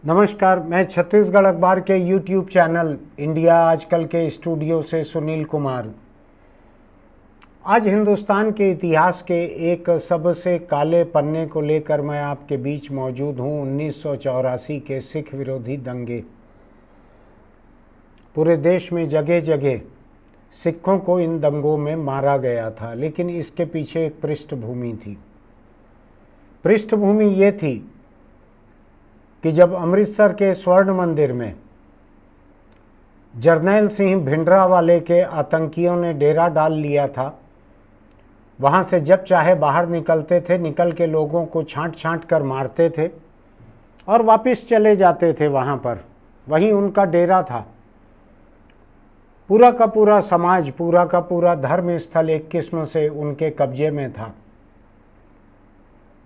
नमस्कार, मैं छत्तीसगढ़ अखबार के यूट्यूब चैनल इंडिया आजकल के स्टूडियो से सुनील कुमार। आज हिंदुस्तान के इतिहास के एक सबसे काले पन्ने को लेकर मैं आपके बीच मौजूद हूं। 1984 के सिख विरोधी दंगे। पूरे देश में जगह जगह सिखों को इन दंगों में मारा गया था, लेकिन इसके पीछे एक पृष्ठभूमि थी। पृष्ठभूमि ये थी कि जब अमृतसर के स्वर्ण मंदिर में जरनैल सिंह भिंडरावाले के आतंकियों ने डेरा डाल लिया था, वहाँ से जब चाहे बाहर निकलते थे, निकल के लोगों को छांट छांट कर मारते थे और वापस चले जाते थे। वहाँ पर वहीं उनका डेरा था। पूरा का पूरा समाज, पूरा का पूरा धर्म स्थल एक किस्म से उनके कब्जे में था।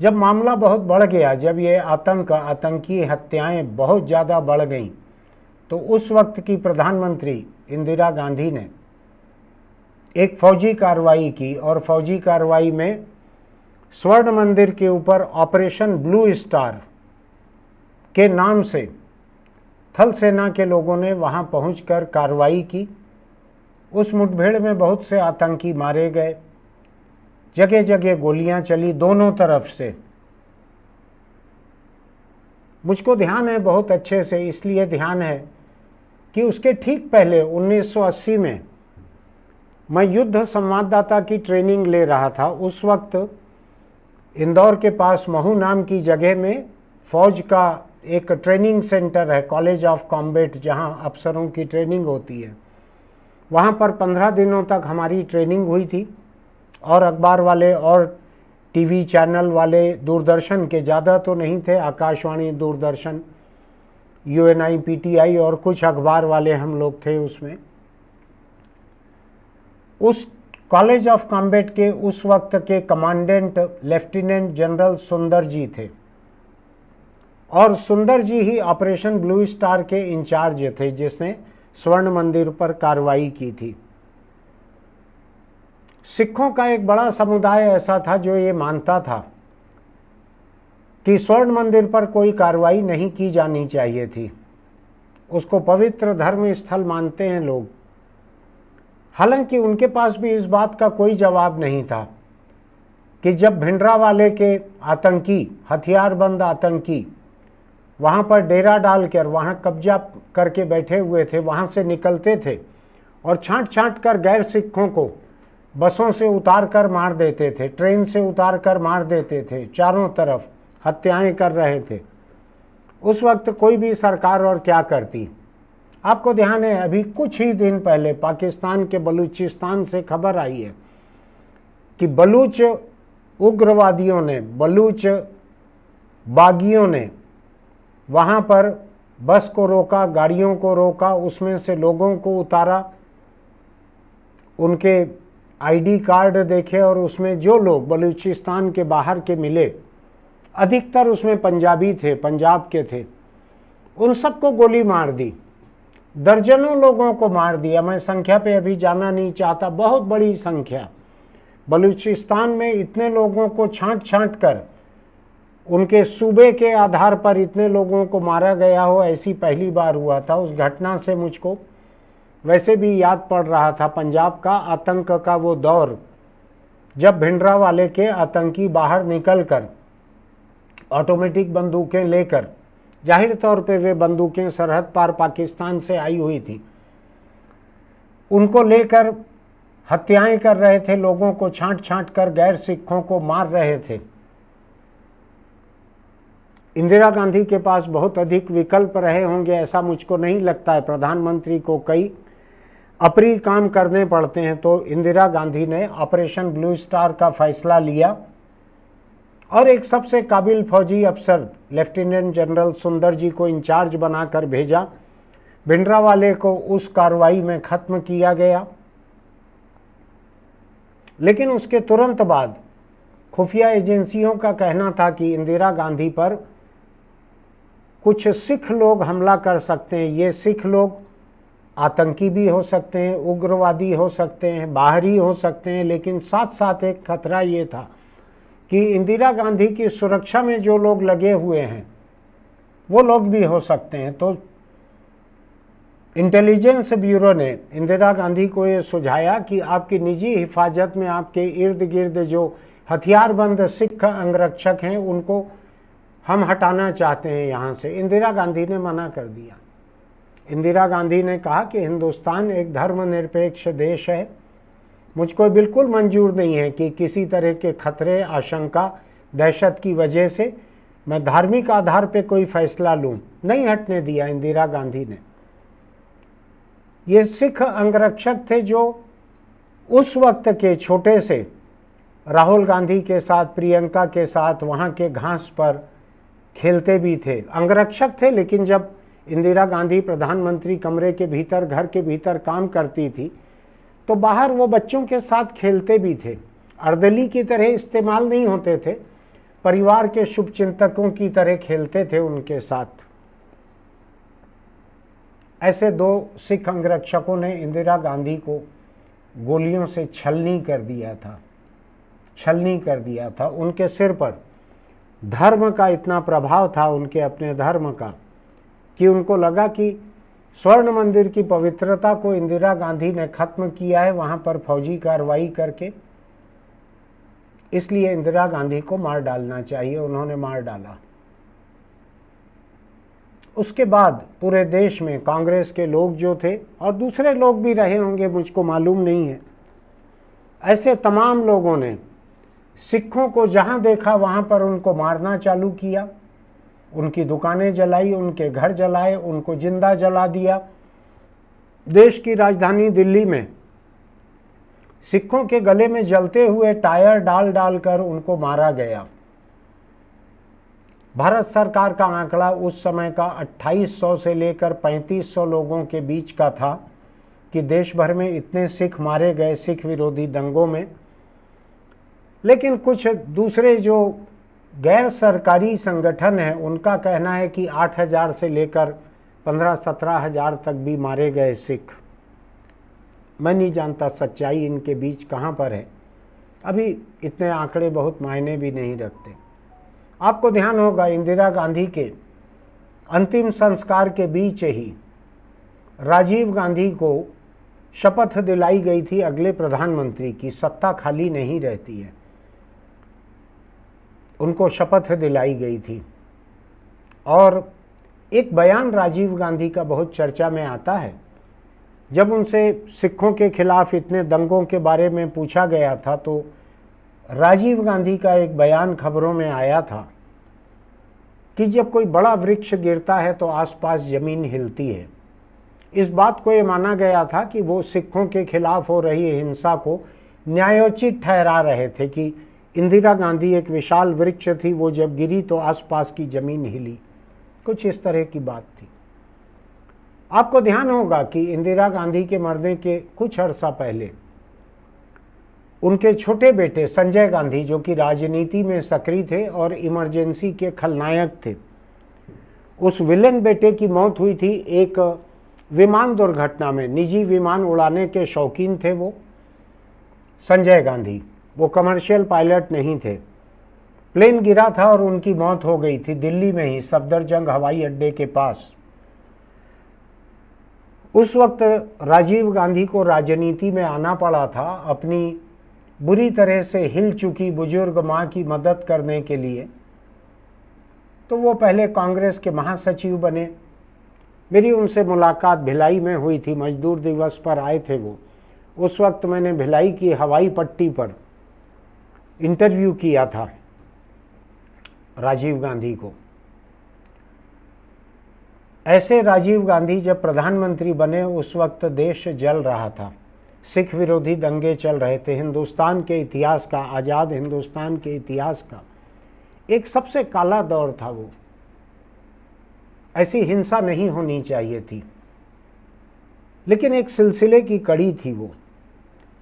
जब मामला बहुत बढ़ गया, जब ये आतंकी हत्याएं बहुत ज़्यादा बढ़ गईं, तो उस वक्त की प्रधानमंत्री इंदिरा गांधी ने एक फौजी कार्रवाई की और फौजी कार्रवाई में स्वर्ण मंदिर के ऊपर ऑपरेशन ब्लू स्टार के नाम से थल सेना के लोगों ने वहां पहुंचकर कार्रवाई की। उस मुठभेड़ में बहुत से आतंकी मारे गए। जगह जगह गोलियां चली दोनों तरफ से। मुझको ध्यान है बहुत अच्छे से, इसलिए ध्यान है कि उसके ठीक पहले 1980 में मैं युद्ध संवाददाता की ट्रेनिंग ले रहा था। उस वक्त इंदौर के पास महू नाम की जगह में फौज का एक ट्रेनिंग सेंटर है, कॉलेज ऑफ कॉम्बैट, जहां अफसरों की ट्रेनिंग होती है। वहां पर 15 दिनों तक हमारी ट्रेनिंग हुई थी और अखबार वाले और टीवी चैनल वाले, दूरदर्शन के ज़्यादा तो नहीं थे, आकाशवाणी, दूरदर्शन, यूएनआई, पीटीआई और कुछ अखबार वाले हम लोग थे उसमें। उस कॉलेज ऑफ कॉम्बैट के उस वक्त के कमांडेंट लेफ्टिनेंट जनरल सुंदर जी थे और सुंदर जी ही ऑपरेशन ब्लू स्टार के इंचार्ज थे, जिसने स्वर्ण मंदिर पर कार्रवाई की थी। सिखों का एक बड़ा समुदाय ऐसा था जो ये मानता था कि स्वर्ण मंदिर पर कोई कार्रवाई नहीं की जानी चाहिए थी। उसको पवित्र धर्म स्थल मानते हैं लोग। हालांकि उनके पास भी इस बात का कोई जवाब नहीं था कि जब भिंडरावाले के आतंकी, हथियारबंद आतंकी वहाँ पर डेरा डालकर वहाँ कब्जा करके बैठे हुए थे, वहाँ से निकलते थे और छांट छांट कर गैर सिखों को बसों से उतार कर मार देते थे, ट्रेन से उतार कर मार देते थे, चारों तरफ हत्याएं कर रहे थे। उस वक्त कोई भी सरकार और क्या करती। आपको ध्यान है, अभी कुछ ही दिन पहले पाकिस्तान के बलूचिस्तान से खबर आई है कि बलूच उग्रवादियों ने, बलूच बागियों ने वहाँ पर बस को रोका, गाड़ियों को रोका, उसमें से लोगों को उतारा, उनके आईडी कार्ड देखे और उसमें जो लोग बलूचिस्तान के बाहर के मिले, अधिकतर उसमें पंजाबी थे, पंजाब के थे, उन सबको गोली मार दी। दर्जनों लोगों को मार दिया। मैं संख्या पे अभी जाना नहीं चाहता, बहुत बड़ी संख्या। बलूचिस्तान में इतने लोगों को छांट छांट कर उनके सूबे के आधार पर इतने लोगों को मारा गया हो, ऐसी पहली बार हुआ था। उस घटना से मुझको वैसे भी याद पड़ रहा था पंजाब का आतंक का वो दौर, जब भिंडरावाले के आतंकी बाहर निकलकर ऑटोमेटिक बंदूकें लेकर, जाहिर तौर पे वे बंदूकें सरहद पार पाकिस्तान से आई हुई थी, उनको लेकर हत्याएं कर रहे थे, लोगों को छांट छांट कर गैर सिखों को मार रहे थे। इंदिरा गांधी के पास बहुत अधिक विकल्प रहे होंगे, ऐसा मुझको नहीं लगता है। प्रधानमंत्री को कई अप्रिय काम करने पड़ते हैं, तो इंदिरा गांधी ने ऑपरेशन ब्लू स्टार का फैसला लिया और एक सबसे काबिल फौजी अफसर लेफ्टिनेंट जनरल सुंदर जी को इंचार्ज बनाकर भेजा। भिंडरावाले को उस कार्रवाई में खत्म किया गया। लेकिन उसके तुरंत बाद खुफिया एजेंसियों का कहना था कि इंदिरा गांधी पर कुछ सिख लोग हमला कर सकते हैं। ये सिख लोग आतंकी भी हो सकते हैं, उग्रवादी हो सकते हैं, बाहरी हो सकते हैं, लेकिन साथ साथ एक खतरा ये था कि इंदिरा गांधी की सुरक्षा में जो लोग लगे हुए हैं वो लोग भी हो सकते हैं। तो इंटेलिजेंस ब्यूरो ने इंदिरा गांधी को ये सुझाया कि आपकी निजी हिफाजत में आपके इर्द गिर्द जो हथियारबंद सिख अंगरक्षक हैं उनको हम हटाना चाहते हैं यहाँ से। इंदिरा गांधी ने मना कर दिया। इंदिरा गांधी ने कहा कि हिंदुस्तान एक धर्मनिरपेक्ष देश है, मुझको बिल्कुल मंजूर नहीं है कि किसी तरह के खतरे, आशंका, दहशत की वजह से मैं धार्मिक आधार पे कोई फैसला लूं। नहीं हटने दिया इंदिरा गांधी ने। ये सिख अंगरक्षक थे जो उस वक्त के छोटे से राहुल गांधी के साथ, प्रियंका के साथ वहाँ के घास पर खेलते भी थे। अंगरक्षक थे, लेकिन जब इंदिरा गांधी प्रधानमंत्री कमरे के भीतर, घर के भीतर काम करती थी तो बाहर वो बच्चों के साथ खेलते भी थे। अर्दली की तरह इस्तेमाल नहीं होते थे, परिवार के शुभचिंतकों की तरह खेलते थे उनके साथ। ऐसे 2 सिख अंगरक्षकों ने इंदिरा गांधी को गोलियों से छलनी कर दिया था। उनके सिर पर धर्म का इतना प्रभाव था, उनके अपने धर्म का, कि उनको लगा कि स्वर्ण मंदिर की पवित्रता को इंदिरा गांधी ने खत्म किया है वहां पर फौजी कार्रवाई करके, इसलिए इंदिरा गांधी को मार डालना चाहिए। उन्होंने मार डाला। उसके बाद पूरे देश में कांग्रेस के लोग जो थे, और दूसरे लोग भी रहे होंगे, मुझको मालूम नहीं है, ऐसे तमाम लोगों ने सिखों को जहां देखा वहां पर उनको मारना चालू किया। उनकी दुकानें जलाई, उनके घर जलाए, उनको जिंदा जला दिया। देश की राजधानी दिल्ली में सिखों के गले में जलते हुए टायर डाल डालकर उनको मारा गया। भारत सरकार का आंकड़ा उस समय का 2800 से लेकर 3500 लोगों के बीच का था कि देश भर में इतने सिख मारे गए सिख विरोधी दंगों में। लेकिन कुछ दूसरे जो गैर सरकारी संगठन हैं उनका कहना है कि 8000 से लेकर 15-17 हजार तक भी मारे गए सिख। मैं नहीं जानता सच्चाई इनके बीच कहाँ पर है। अभी इतने आंकड़े बहुत मायने भी नहीं रखते। आपको ध्यान होगा इंदिरा गांधी के अंतिम संस्कार के बीच ही राजीव गांधी को शपथ दिलाई गई थी अगले प्रधानमंत्री की। सत्ता खाली नहीं रहती है, उनको शपथ दिलाई गई थी। और एक बयान राजीव गांधी का बहुत चर्चा में आता है। जब उनसे सिखों के खिलाफ इतने दंगों के बारे में पूछा गया था तो राजीव गांधी का एक बयान खबरों में आया था कि जब कोई बड़ा वृक्ष गिरता है तो आसपास जमीन हिलती है। इस बात को ये माना गया था कि वो सिखों के खिलाफ हो रही हिंसा को न्यायोचित ठहरा रहे थे कि इंदिरा गांधी एक विशाल वृक्ष थी, वो जब गिरी तो आसपास की जमीन हिली। कुछ इस तरह की बात थी। आपको ध्यान होगा कि इंदिरा गांधी के मरने के कुछ अर्सा पहले उनके छोटे बेटे संजय गांधी, जो कि राजनीति में सक्रिय थे और इमरजेंसी के खलनायक थे, उस विलेन बेटे की मौत हुई थी एक विमान दुर्घटना में। निजी विमान उड़ाने के शौकीन थे वो संजय गांधी, वो कमर्शियल पायलट नहीं थे। प्लेन गिरा था और उनकी मौत हो गई थी दिल्ली में ही, सफदरजंग हवाई अड्डे के पास। उस वक्त राजीव गांधी को राजनीति में आना पड़ा था अपनी बुरी तरह से हिल चुकी बुजुर्ग मां की मदद करने के लिए। तो वो पहले कांग्रेस के महासचिव बने। मेरी उनसे मुलाकात भिलाई में हुई थी, मजदूर दिवस पर आए थे वो। उस वक्त मैंने भिलाई की हवाई पट्टी पर इंटरव्यू किया था राजीव गांधी को। ऐसे राजीव गांधी जब प्रधानमंत्री बने उस वक्त देश जल रहा था, सिख विरोधी दंगे चल रहे थे। हिंदुस्तान के इतिहास का, आज़ाद हिंदुस्तान के इतिहास का एक सबसे काला दौर था वो। ऐसी हिंसा नहीं होनी चाहिए थी, लेकिन एक सिलसिले की कड़ी थी वो।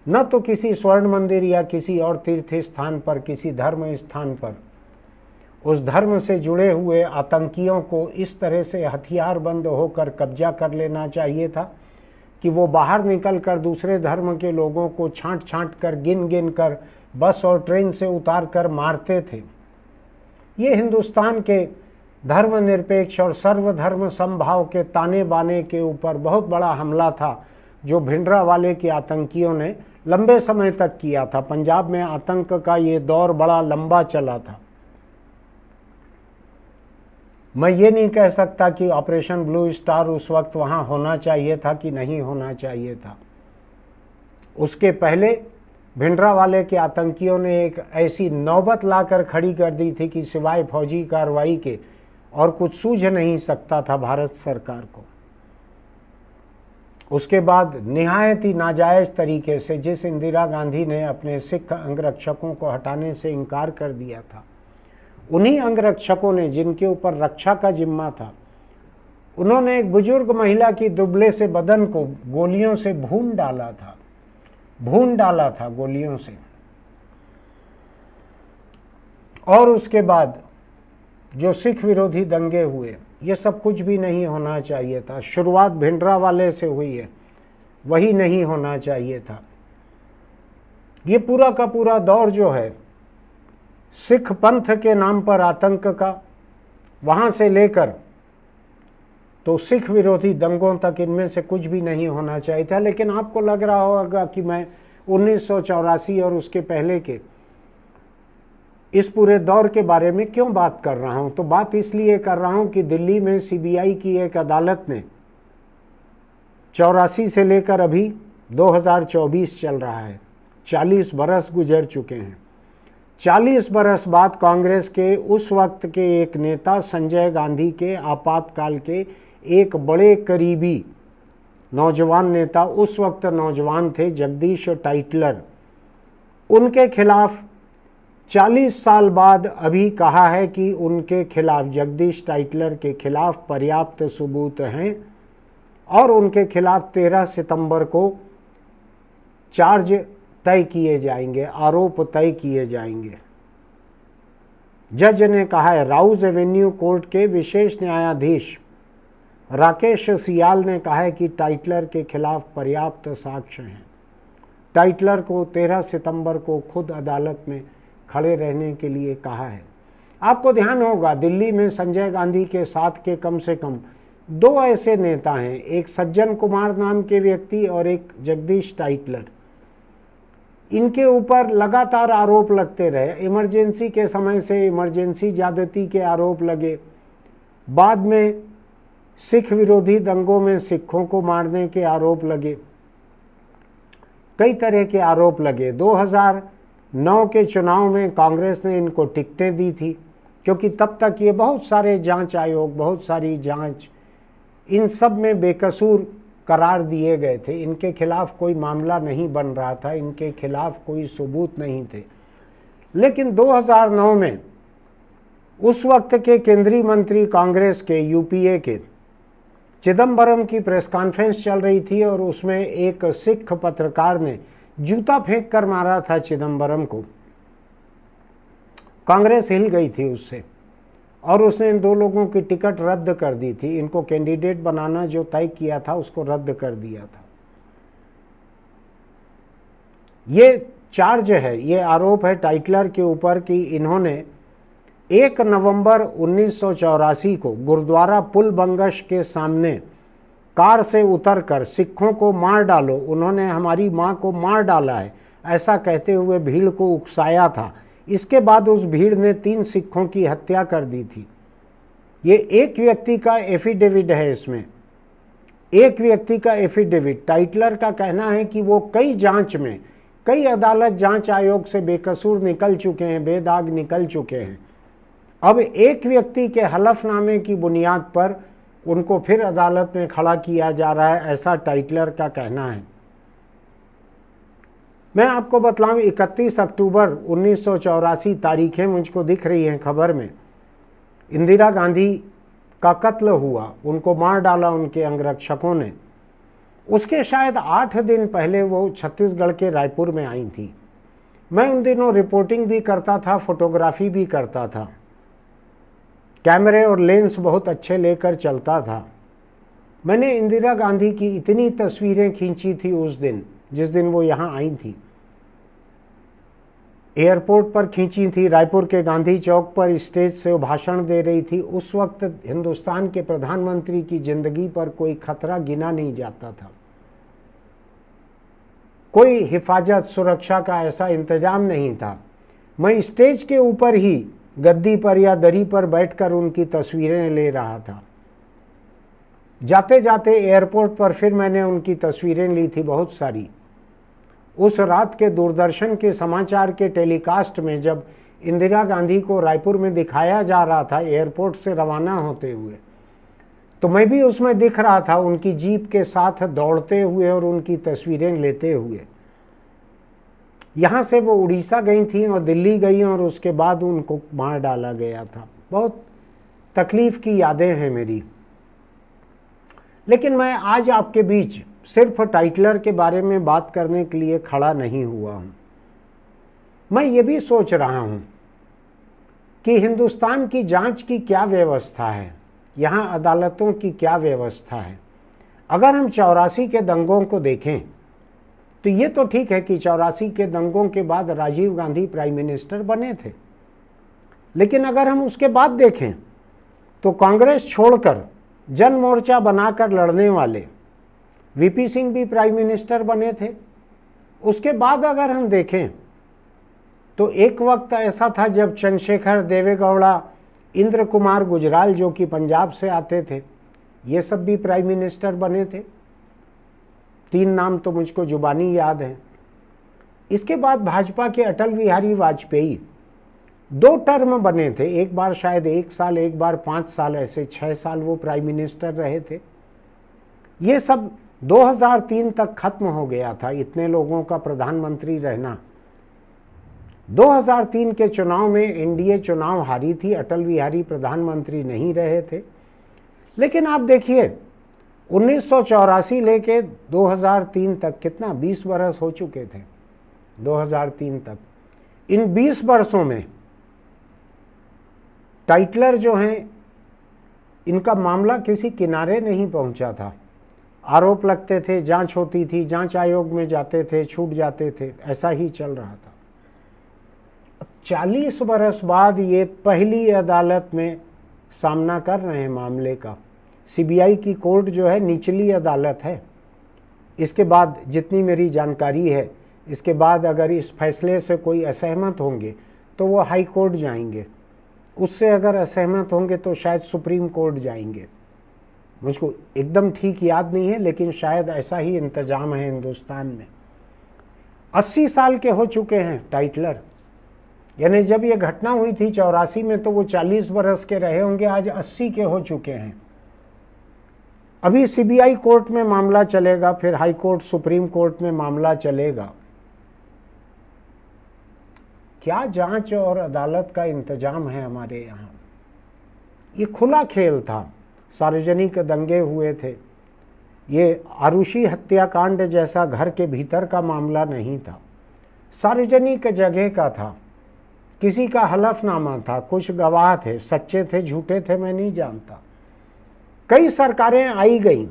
न तो किसी स्वर्ण मंदिर या किसी और तीर्थ स्थान पर, किसी धर्म स्थान पर उस धर्म से जुड़े हुए आतंकियों को इस तरह से हथियारबंद होकर कब्जा कर लेना चाहिए था कि वो बाहर निकलकर दूसरे धर्म के लोगों को छांट छांट कर, गिन गिन कर बस और ट्रेन से उतार कर मारते थे। ये हिंदुस्तान के धर्मनिरपेक्ष और सर्वधर्म समभाव के ताने बाने के ऊपर बहुत बड़ा हमला था जो भिंडरावाले के आतंकियों ने लंबे समय तक किया था। पंजाब में आतंक का ये दौर बड़ा लंबा चला था। मैं ये नहीं कह सकता कि ऑपरेशन ब्लू स्टार उस वक्त वहां होना चाहिए था कि नहीं होना चाहिए था। उसके पहले भिंडरावाले के आतंकियों ने एक ऐसी नौबत लाकर खड़ी कर दी थी कि सिवाय फौजी कार्रवाई के और कुछ सूझ नहीं सकता था भारत सरकार को। उसके बाद निहायत ही नाजायज तरीके से जिस इंदिरा गांधी ने अपने सिख अंगरक्षकों को हटाने से इनकार कर दिया था, उन्हीं अंगरक्षकों ने जिनके ऊपर रक्षा का जिम्मा था, उन्होंने एक बुजुर्ग महिला की दुबले से बदन को गोलियों से भून डाला था गोलियों से। और उसके बाद जो सिख विरोधी दंगे हुए, ये सब कुछ भी नहीं होना चाहिए था। शुरुआत भिंडरावाले से हुई है, वही नहीं होना चाहिए था। ये पूरा का पूरा दौर जो है सिख पंथ के नाम पर आतंक का, वहां से लेकर तो सिख विरोधी दंगों तक, इनमें से कुछ भी नहीं होना चाहिए था। लेकिन आपको लग रहा होगा कि मैं 1984 और उसके पहले के इस पूरे दौर के बारे में क्यों बात कर रहा हूं। तो बात इसलिए कर रहा हूं कि दिल्ली में सीबीआई की एक अदालत ने 84 से लेकर अभी 2024 चल रहा है, 40 बरस गुजर चुके हैं। 40 बरस बाद कांग्रेस के उस वक्त के एक नेता संजय गांधी के आपातकाल के एक बड़े करीबी नौजवान नेता, उस वक्त नौजवान थे, जगदीश टाइटलर, उनके खिलाफ 40 साल बाद अभी कहा है कि उनके खिलाफ, जगदीश टाइटलर के खिलाफ पर्याप्त सबूत हैं और उनके खिलाफ 13 सितंबर को चार्ज तय किए जाएंगे, आरोप तय किए जाएंगे। जज ने कहा है, राउज एवेन्यू कोर्ट के विशेष न्यायाधीश राकेश सियाल ने कहा है कि टाइटलर के खिलाफ पर्याप्त साक्ष्य हैं। टाइटलर को 13 सितंबर को खुद अदालत में खड़े रहने के लिए कहा है। आपको ध्यान होगा दिल्ली में संजय गांधी के साथ के कम से कम 2 ऐसे नेता हैं, एक सज्जन कुमार नाम के व्यक्ति और एक जगदीश टाइटलर। इनके ऊपर लगातार आरोप लगते रहे। इमरजेंसी के समय से इमरजेंसी ज्यादती के आरोप लगे, बाद में सिख विरोधी दंगों में सिखों को मारने के आरोप लगे, कई तरह के आरोप लगे। 2009 के चुनाव में कांग्रेस ने इनको टिकटें दी थी, क्योंकि तब तक ये बहुत सारे जांच आयोग, बहुत सारी जांच, इन सब में बेकसूर करार दिए गए थे। इनके खिलाफ कोई मामला नहीं बन रहा था, इनके खिलाफ कोई सबूत नहीं थे। लेकिन 2009 में उस वक्त के केंद्रीय मंत्री कांग्रेस के, यूपीए के, चिदम्बरम की प्रेस कॉन्फ्रेंस चल रही थी और उसमें एक सिख पत्रकार ने जूता फेंक कर मारा था चिदम्बरम को। कांग्रेस हिल गई थी उससे और उसने इन 2 लोगों की टिकट रद्द कर दी थी। इनको कैंडिडेट बनाना जो तय किया था उसको रद्द कर दिया था। ये चार्ज है, ये आरोप है टाइटलर के ऊपर कि इन्होंने 1 नवंबर 1984 को गुरुद्वारा पुल बंगश के सामने कार से उतरकर सिखों को मार डालो, उन्होंने हमारी मां को मार डाला है, ऐसा कहते हुए भीड़ को उकसाया था। इसके बाद उस भीड़ ने 3 सिखों की हत्या कर दी थी। ये एक व्यक्ति का एफिडेविट है, इसमें एक व्यक्ति का एफिडेविट। टाइटलर का कहना है कि वो कई जांच में, कई अदालत जांच आयोग से बेकसूर निकल चुके हैं, बेदाग निकल चुके हैं। अब एक व्यक्ति के हलफनामे की बुनियाद पर उनको फिर अदालत में खड़ा किया जा रहा है, ऐसा टाइटलर का कहना है। मैं आपको बतलाऊं, 31 अक्टूबर 1984 तारीखें मुझको दिख रही हैं खबर में, इंदिरा गांधी का कत्ल हुआ, उनको मार डाला उनके अंगरक्षकों ने। उसके शायद 8 दिन पहले वो छत्तीसगढ़ के रायपुर में आई थी। मैं उन दिनों रिपोर्टिंग भी करता था, फोटोग्राफी भी करता था, कैमरे और लेंस बहुत अच्छे लेकर चलता था। मैंने इंदिरा गांधी की इतनी तस्वीरें खींची थी उस दिन, जिस दिन वो यहाँ आई थी। एयरपोर्ट पर खींची थी, रायपुर के गांधी चौक पर स्टेज से वो भाषण दे रही थी। उस वक्त हिंदुस्तान के प्रधानमंत्री की जिंदगी पर कोई खतरा गिना नहीं जाता था, कोई हिफाजत सुरक्षा का ऐसा इंतजाम नहीं था। मैं स्टेज के ऊपर ही गद्दी पर या दरी पर बैठकर उनकी तस्वीरें ले रहा था। जाते जाते एयरपोर्ट पर फिर मैंने उनकी तस्वीरें ली थी बहुत सारी। उस रात के दूरदर्शन के समाचार के टेलीकास्ट में जब इंदिरा गांधी को रायपुर में दिखाया जा रहा था एयरपोर्ट से रवाना होते हुए, तो मैं भी उसमें दिख रहा था, उनकी जीप के साथ दौड़ते हुए और उनकी तस्वीरें लेते हुए। यहाँ से वो उड़ीसा गई थी और दिल्ली गई और उसके बाद उनको मार डाला गया था। बहुत तकलीफ की यादें हैं मेरी। लेकिन मैं आज आपके बीच सिर्फ टाइटलर के बारे में बात करने के लिए खड़ा नहीं हुआ हूं। मैं ये भी सोच रहा हूं कि हिंदुस्तान की जांच की क्या व्यवस्था है, यहाँ अदालतों की क्या व्यवस्था है। अगर हम 84 के दंगों को देखें तो ये तो ठीक है कि 84 के दंगों के बाद राजीव गांधी प्राइम मिनिस्टर बने थे, लेकिन अगर हम उसके बाद देखें तो कांग्रेस छोड़कर जन मोर्चा बनाकर लड़ने वाले वीपी सिंह भी प्राइम मिनिस्टर बने थे। उसके बाद अगर हम देखें तो एक वक्त ऐसा था जब चंद्रशेखर, देवेगौड़ा, इंद्र कुमार गुजराल जो कि पंजाब से आते थे, ये सब भी प्राइम मिनिस्टर बने थे। 3 नाम तो मुझको जुबानी याद हैं। इसके बाद भाजपा के अटल बिहारी वाजपेयी 2 टर्म बने थे, एक बार शायद 1 साल, एक बार 5 साल, ऐसे 6 साल वो प्राइम मिनिस्टर रहे थे। ये सब 2003 तक खत्म हो गया था, इतने लोगों का प्रधानमंत्री रहना। 2003 के चुनाव में एनडीए चुनाव हारी थी, अटल बिहारी प्रधानमंत्री नहीं रहे थे। लेकिन आप देखिए 1984 लेके 2003 तक कितना 20 बरस हो चुके थे। 2003 तक, इन 20 वर्षों में टाइटलर जो हैं इनका मामला किसी किनारे नहीं पहुंचा था। आरोप लगते थे, जांच होती थी, जांच आयोग में जाते थे, छूट जाते थे, ऐसा ही चल रहा था। 40 बरस बाद ये पहली अदालत में सामना कर रहे हैं मामले का। सीबीआई की कोर्ट जो है निचली अदालत है। इसके बाद जितनी मेरी जानकारी है, इसके बाद अगर इस फैसले से कोई असहमत होंगे तो वो हाई कोर्ट जाएंगे, उससे अगर असहमत होंगे तो शायद सुप्रीम कोर्ट जाएंगे। मुझको एकदम ठीक याद नहीं है, लेकिन शायद ऐसा ही इंतजाम है हिंदुस्तान में। 80 साल के हो चुके हैं टाइटलर, यानी जब ये घटना हुई थी 84 में तो वो 40 बरस के रहे होंगे, आज 80 के हो चुके हैं। अभी सीबीआई कोर्ट में मामला चलेगा, फिर हाई कोर्ट, सुप्रीम कोर्ट में मामला चलेगा। क्या जांच और अदालत का इंतजाम है हमारे यहाँ। ये खुला खेल था, सार्वजनिक दंगे हुए थे। ये आरुषि हत्याकांड जैसा घर के भीतर का मामला नहीं था, सार्वजनिक जगह का था। किसी का हलफनामा था, कुछ गवाह थे, सच्चे थे झूठे थे मैं नहीं जानता। कई सरकारें आई गईं,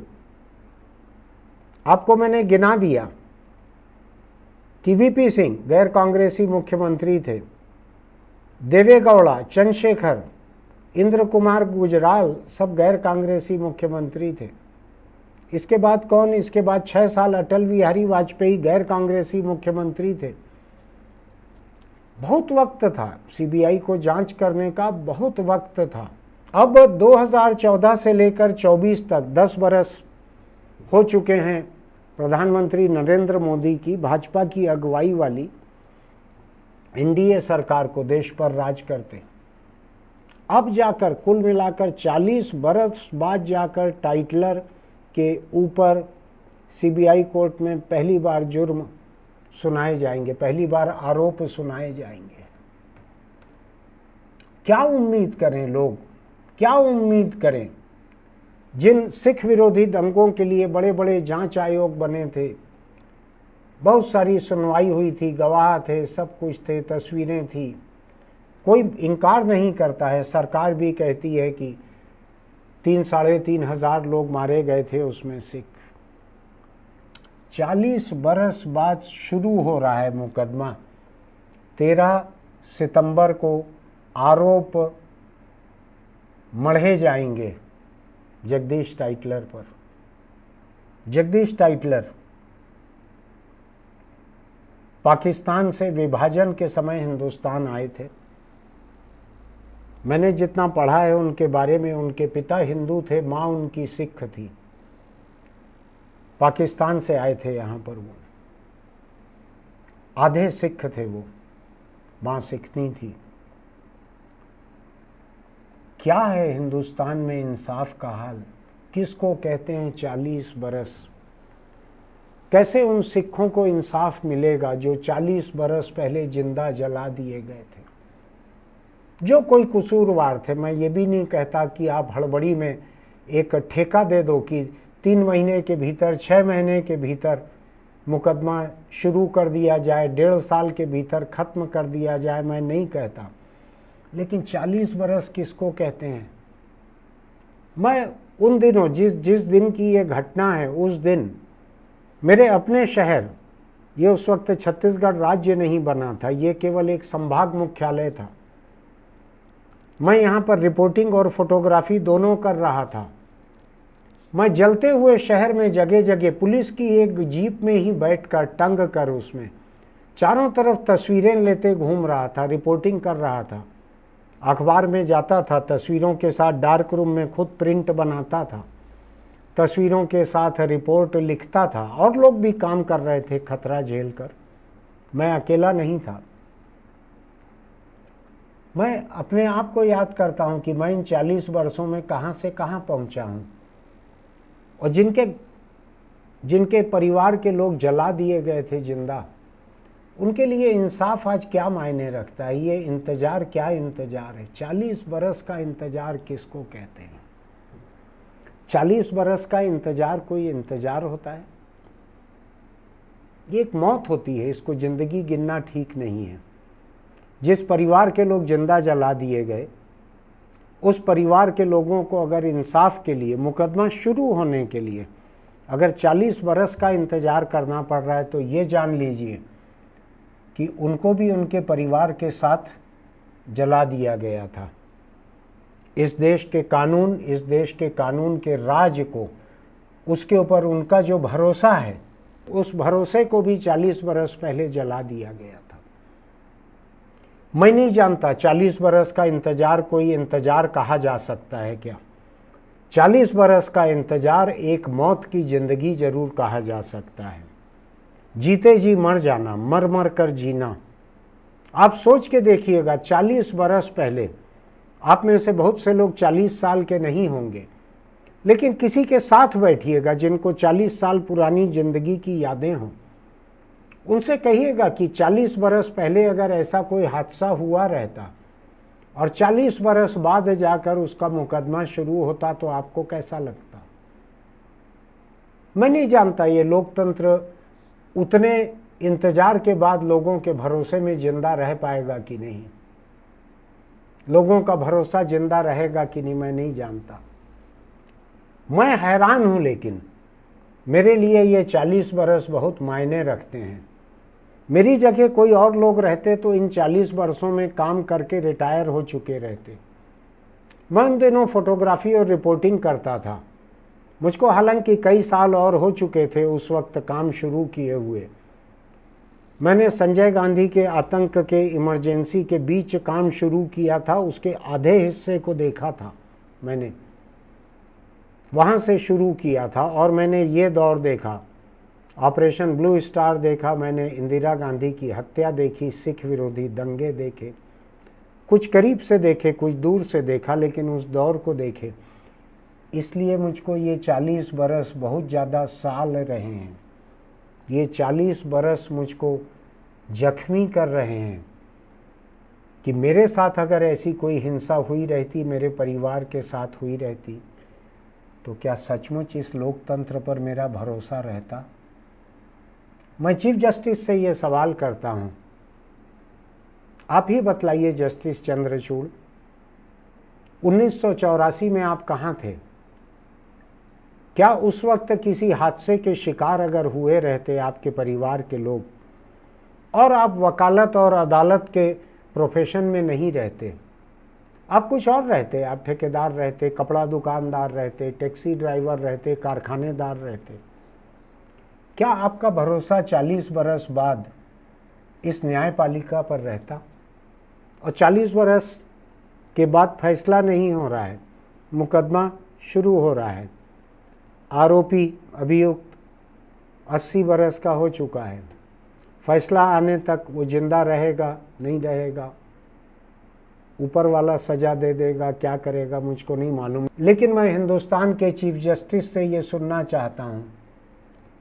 आपको मैंने गिना दिया कि वीपी सिंह गैर कांग्रेसी मुख्यमंत्री थे, देवेगौड़ा, चंद्रशेखर, इंद्र कुमार गुजराल सब गैर कांग्रेसी मुख्यमंत्री थे। इसके बाद कौन, इसके बाद 6 साल अटल बिहारी वाजपेयी गैर कांग्रेसी मुख्यमंत्री थे। बहुत वक्त था सीबीआई को जांच करने का, बहुत वक्त था। अब 2014 से लेकर 24 तक 10 बरस हो चुके हैं प्रधानमंत्री नरेंद्र मोदी की, भाजपा की अगुवाई वाली एनडीए सरकार को देश पर राज करते। अब जाकर कुल मिलाकर 40 बरस बाद जाकर टाइटलर के ऊपर सीबीआई कोर्ट में पहली बार जुर्म सुनाए जाएंगे, पहली बार आरोप सुनाए जाएंगे। क्या उम्मीद करें लोग, क्या उम्मीद करें। जिन सिख विरोधी दंगों के लिए बड़े बड़े जांच आयोग बने थे, बहुत सारी सुनवाई हुई थी, गवाह थे, सब कुछ थे, तस्वीरें थी, कोई इनकार नहीं करता है। सरकार भी कहती है कि 3-3.5 हजार लोग मारे गए थे उसमें सिख। 40 बरस बाद शुरू हो रहा है मुकदमा। 13 सितंबर को आरोप मढ़े जाएंगे जगदीश टाइटलर पर। जगदीश टाइटलर पाकिस्तान से विभाजन के समय हिंदुस्तान आए थे। मैंने जितना पढ़ा है उनके बारे में, उनके पिता हिंदू थे, माँ उनकी सिख थी। पाकिस्तान से आए थे यहाँ पर वो, आधे सिख थे वो, माँ सिखनी थी। क्या है हिंदुस्तान में इंसाफ का हाल? किसको कहते हैं 40 बरस? कैसे उन सिखों को इंसाफ मिलेगा जो 40 बरस पहले जिंदा जला दिए गए थे? जो कोई कसूरवार थे। मैं ये भी नहीं कहता कि आप हड़बड़ी में एक ठेका दे दो कि 3 महीने के भीतर, 6 महीने के भीतर मुकदमा शुरू कर दिया जाए, 1.5 साल के भीतर ख़त्म कर दिया जाए। मैं नहीं कहता, लेकिन 40 बरस किसको कहते हैं? मैं उन दिनों, जिस दिन की ये घटना है, उस दिन मेरे अपने शहर, ये उस वक्त छत्तीसगढ़ राज्य नहीं बना था, ये केवल एक संभाग मुख्यालय था। मैं यहाँ पर रिपोर्टिंग और फोटोग्राफी दोनों कर रहा था। मैं जलते हुए शहर में जगह जगह पुलिस की एक जीप में ही बैठकर, टंग कर उसमें चारों तरफ तस्वीरें लेते घूम रहा था, रिपोर्टिंग कर रहा था। अखबार में जाता था, तस्वीरों के साथ डार्क रूम में खुद प्रिंट बनाता था, तस्वीरों के साथ रिपोर्ट लिखता था, और लोग भी काम कर रहे थे खतरा झेल कर। मैं अकेला नहीं था। मैं अपने आप को याद करता हूं कि मैं इन 40 वर्षों में कहां से कहां पहुंचा हूं, और जिनके परिवार के लोग जला दिए गए थे जिंदा, उनके लिए इंसाफ आज क्या मायने रखता है? ये इंतजार क्या इंतजार है? 40 बरस का इंतजार किसको कहते हैं? 40 बरस का इंतजार कोई इंतजार होता है? ये एक मौत होती है, इसको जिंदगी गिनना ठीक नहीं है। जिस परिवार के लोग जिंदा जला दिए गए, उस परिवार के लोगों को अगर इंसाफ के लिए, मुकदमा शुरू होने के लिए अगर 40 बरस का इंतजार करना पड़ रहा है, तो ये जान लीजिए कि उनको भी उनके परिवार के साथ जला दिया गया था। इस देश के कानून के राज को, उसके ऊपर उनका जो भरोसा है, उस भरोसे को भी 40 बरस पहले जला दिया गया था। मैं नहीं जानता 40 बरस का इंतजार कोई इंतजार कहा जा सकता है क्या? 40 बरस का इंतजार एक मौत की जिंदगी जरूर कहा जा सकता है। जीते जी मर जाना, मर मर कर जीना। आप सोच के देखिएगा, 40 बरस पहले, आप में से बहुत से लोग 40 साल के नहीं होंगे, लेकिन किसी के साथ बैठिएगा जिनको 40 साल पुरानी जिंदगी की यादें हों, उनसे कहिएगा कि 40 बरस पहले अगर ऐसा कोई हादसा हुआ रहता और 40 बरस बाद जाकर उसका मुकदमा शुरू होता, तो आपको कैसा लगता? मैं नहीं जानता ये लोकतंत्र उतने इंतजार के बाद लोगों के भरोसे में जिंदा रह पाएगा कि नहीं, लोगों का भरोसा जिंदा रहेगा कि नहीं, मैं नहीं जानता। मैं हैरान हूं, लेकिन मेरे लिए ये 40 बरस बहुत मायने रखते हैं। मेरी जगह कोई और लोग रहते तो इन 40 बरसों में काम करके रिटायर हो चुके रहते। मैं उन दिनों फोटोग्राफी और रिपोर्टिंग करता था। मुझको हालांकि कई साल और हो चुके थे उस वक्त काम शुरू किए हुए। मैंने संजय गांधी के आतंक के इमरजेंसी के बीच काम शुरू किया था, उसके आधे हिस्से को देखा था मैंने, वहाँ से शुरू किया था। और मैंने ये दौर देखा, ऑपरेशन ब्लू स्टार देखा मैंने, इंदिरा गांधी की हत्या देखी, सिख विरोधी दंगे देखे, कुछ करीब से देखे, कुछ दूर से देखा, लेकिन उस दौर को देखे। इसलिए मुझको ये 40 बरस बहुत ज़्यादा साल रहे हैं। ये 40 बरस मुझको जख्मी कर रहे हैं कि मेरे साथ अगर ऐसी कोई हिंसा हुई रहती, मेरे परिवार के साथ हुई रहती, तो क्या सचमुच इस लोकतंत्र पर मेरा भरोसा रहता? मैं चीफ जस्टिस से ये सवाल करता हूँ, आप ही बतलाइए जस्टिस चंद्रचूड़, 1984 में आप कहाँ थे? क्या उस वक्त किसी हादसे के शिकार अगर हुए रहते आपके परिवार के लोग, और आप वकालत और अदालत के प्रोफेशन में नहीं रहते, आप कुछ और रहते, आप ठेकेदार रहते, कपड़ा दुकानदार रहते, टैक्सी ड्राइवर रहते, कारखानेदार रहते। क्या आपका भरोसा 40 बरस बाद इस न्यायपालिका पर रहता? और 40 बरस के बाद फैसला नहीं हो रहा है, मुकदमा शुरू हो रहा है, आरोपी अभियुक्त 80 बरस का हो चुका है, फैसला आने तक वो जिंदा रहेगा नहीं रहेगा, ऊपर वाला सजा दे देगा, क्या करेगा मुझको नहीं मालूम। लेकिन मैं हिंदुस्तान के चीफ जस्टिस से ये सुनना चाहता हूँ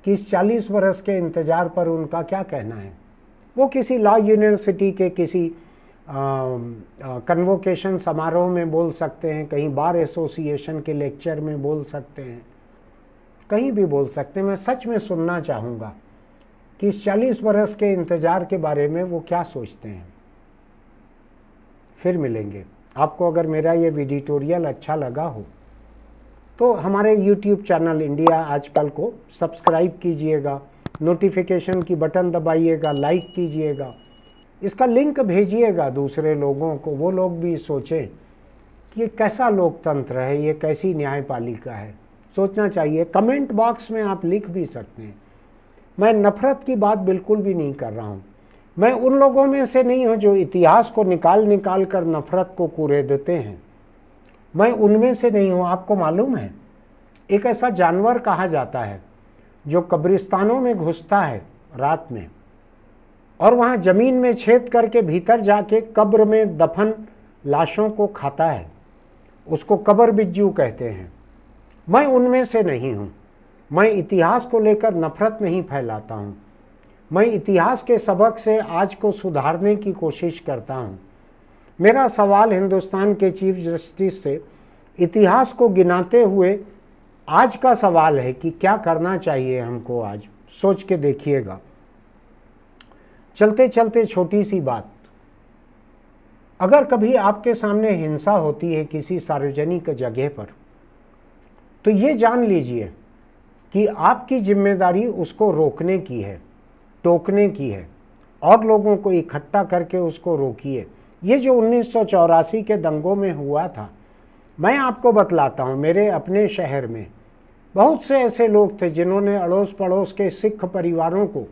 कि इस 40 बरस के इंतज़ार पर उनका क्या कहना है। वो किसी लॉ यूनिवर्सिटी के किसी कन्वोकेशन समारोह में बोल सकते हैं, कहीं बार एसोसिएशन के लेक्चर में बोल सकते हैं, कहीं भी बोल सकते हैं। मैं सच में सुनना चाहूँगा कि इस 40 बरस के इंतज़ार के बारे में वो क्या सोचते हैं। फिर मिलेंगे। आपको अगर मेरा ये एडिटोरियल अच्छा लगा हो तो हमारे YouTube चैनल इंडिया आजकल को सब्सक्राइब कीजिएगा, नोटिफिकेशन की बटन दबाइएगा, लाइक कीजिएगा, इसका लिंक भेजिएगा दूसरे लोगों को, वो लोग भी सोचें कि ये कैसा लोकतंत्र है, ये कैसी न्यायपालिका है। सोचना चाहिए। कमेंट बॉक्स में आप लिख भी सकते हैं। मैं नफ़रत की बात बिल्कुल भी नहीं कर रहा हूँ। मैं उन लोगों में से नहीं हूँ जो इतिहास को निकाल कर नफ़रत को कुरेदते हैं। मैं उनमें से नहीं हूँ। आपको मालूम है, एक ऐसा जानवर कहा जाता है जो कब्रिस्तानों में घुसता है रात में और वहाँ ज़मीन में छेद करके भीतर जाके कब्र में दफन लाशों को खाता है। उसको कब्र बिज्जू कहते हैं। मैं उनमें से नहीं हूँ। मैं इतिहास को लेकर नफ़रत नहीं फैलाता हूँ। मैं इतिहास के सबक से आज को सुधारने की कोशिश करता हूँ। मेरा सवाल हिंदुस्तान के चीफ जस्टिस से इतिहास को गिनाते हुए आज का सवाल है कि क्या करना चाहिए हमको आज। सोच के देखिएगा। चलते चलते छोटी सी बात, अगर कभी आपके सामने हिंसा होती है किसी सार्वजनिक जगह पर, तो ये जान लीजिए कि आपकी जिम्मेदारी उसको रोकने की है, टोकने की है और लोगों को इकट्ठा करके उसको रोकिए। ये जो 1984 के दंगों में हुआ था, मैं आपको बतलाता हूँ, मेरे अपने शहर में बहुत से ऐसे लोग थे जिन्होंने अड़ोस पड़ोस के सिख परिवारों को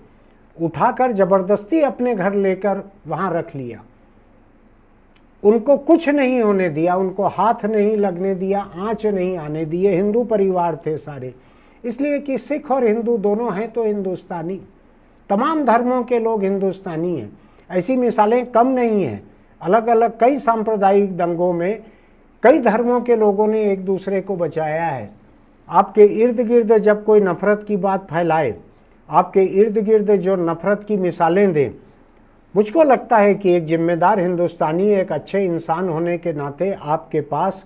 उठाकर ज़बरदस्ती अपने घर लेकर वहाँ रख लिया। उनको कुछ नहीं होने दिया, उनको हाथ नहीं लगने दिया, आँच नहीं आने दिए। हिंदू परिवार थे सारे, इसलिए कि सिख और हिंदू दोनों हैं तो हिंदुस्तानी, तमाम धर्मों के लोग हिंदुस्तानी हैं। ऐसी मिसालें कम नहीं हैं। अलग अलग कई सांप्रदायिक दंगों में कई धर्मों के लोगों ने एक दूसरे को बचाया है। आपके इर्द गिर्द जब कोई नफ़रत की बात फैलाए, आपके इर्द गिर्द जो नफ़रत की मिसालें दें, मुझको लगता है कि एक जिम्मेदार हिंदुस्तानी, एक अच्छे इंसान होने के नाते आपके पास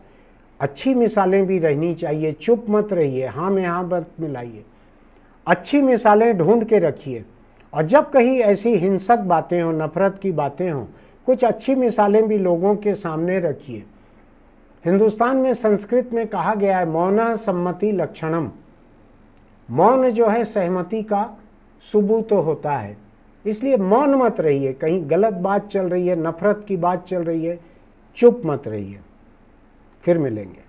अच्छी मिसालें भी रहनी चाहिए। चुप मत रहिए, हाँ में हाँ मत मिलाइए, अच्छी मिसालें ढूंढ के रखिए। और जब कहीं ऐसी हिंसक बातें हों, नफ़रत की बातें हों, कुछ अच्छी मिसालें भी लोगों के सामने रखिए। हिंदुस्तान में संस्कृत में कहा गया है, मौनः सम्मति लक्षणम। मौन जो है सहमति का सबूत होता है। इसलिए मौन मत रहिए। कहीं गलत बात चल रही है, नफ़रत की बात चल रही है, चुप मत रहिए। फिर मिलेंगे।